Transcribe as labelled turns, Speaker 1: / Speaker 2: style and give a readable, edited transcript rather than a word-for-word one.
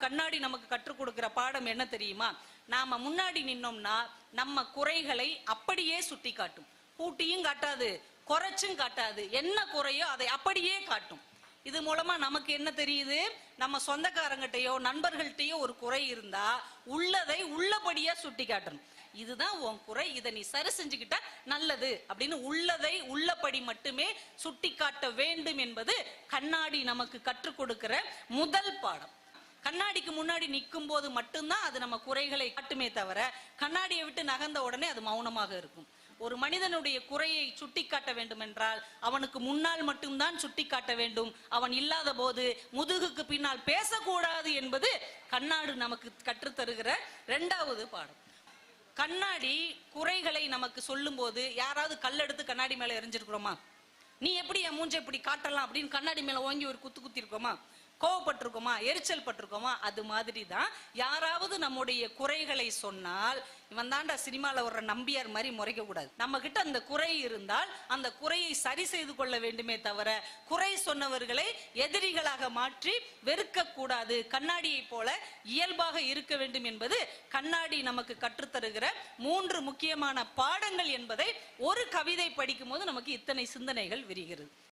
Speaker 1: கண்ணாடி நமக்கு கற்றுக் கொடுக்கிற பாடம் என்ன தெரியுமா? நாம முன்னாடி நின்னோம்னா நம்ம குறைகளை அப்படியே சுட்டி காட்டும். கூட்டியும் காட்டாது, குறைச்சும் காட்டாது. என்ன குறையோ அதை அப்படியே காட்டும். இது மூலமா நமக்கு என்ன தெரியுது? நம்ம சொந்தக்காரங்கிட்டையோ நண்பர்கள்ட்டையோ ஒரு குறை இருந்தா உள்ளதை உள்ளபடியா சுட்டி காட்டணும். இதுதான் உன் குறை, இதை நீ சரி செஞ்சுக்கிட்டா நல்லது அப்படின்னு உள்ளதை உள்ளபடி மட்டுமே சுட்டி காட்ட வேண்டும் என்பது கண்ணாடி நமக்கு கற்றுக் கொடுக்கிற முதல் பாடம். கண்ணாடிக்கு முன்னாடி நிற்கும் போது மட்டும்தான் அது நம்ம குறைகளை காட்டுமே தவிர, கண்ணாடியை விட்டு நகர்ந்த உடனே அது மௌனமாக இருக்கும். ஒரு மனிதனுடைய குறையை சுட்டி காட்ட வேண்டும் என்றால் அவனுக்கு முன்னால் மட்டும்தான் சுட்டி காட்ட வேண்டும். அவன் இல்லாத போது முதுகுக்கு பின்னால் பேசக்கூடாது என்பது கண்ணாடி நமக்கு கற்றுத்தருகிற இரண்டாவது பாடம். கண்ணாடி குறைகளை நமக்கு சொல்லும் போது யாராவது கல்லெடுத்து கண்ணாடி மேல எரிஞ்சிருக்கிறோமா? நீ எப்படி என் மூஞ்சை இப்படி காட்டலாம் அப்படின்னு கண்ணாடி மேல ஓங்கி ஒரு குத்து குத்தி இருக்கோமா? கோவப்பட்டிருக்கோமா? எரிச்சல் பட்டிருக்கோமா? அது மாதிரி தான் யாராவது நம்முடைய குறைகளை சொன்னால், இவன் தாண்டா சினிமாவில் வர்ற நம்பியார் மாதிரி முறைக்க கூடாது. நம்ம கிட்ட அந்த குறை இருந்தால் அந்த குறையை சரி செய்து கொள்ள வேண்டுமே தவிர, குறை சொன்னவர்களை எதிரிகளாக மாற்றி வெறுக்க கூடாது. கண்ணாடியை போல இயல்பாக இருக்க வேண்டும் என்பது கண்ணாடி நமக்கு கற்றுத்தருகிற 3 முக்கியமான பாடங்கள் என்பதை ஒரு கவிதை படிக்கும் போது நமக்கு இத்தனை சிந்தனைகள் விரிகிறது.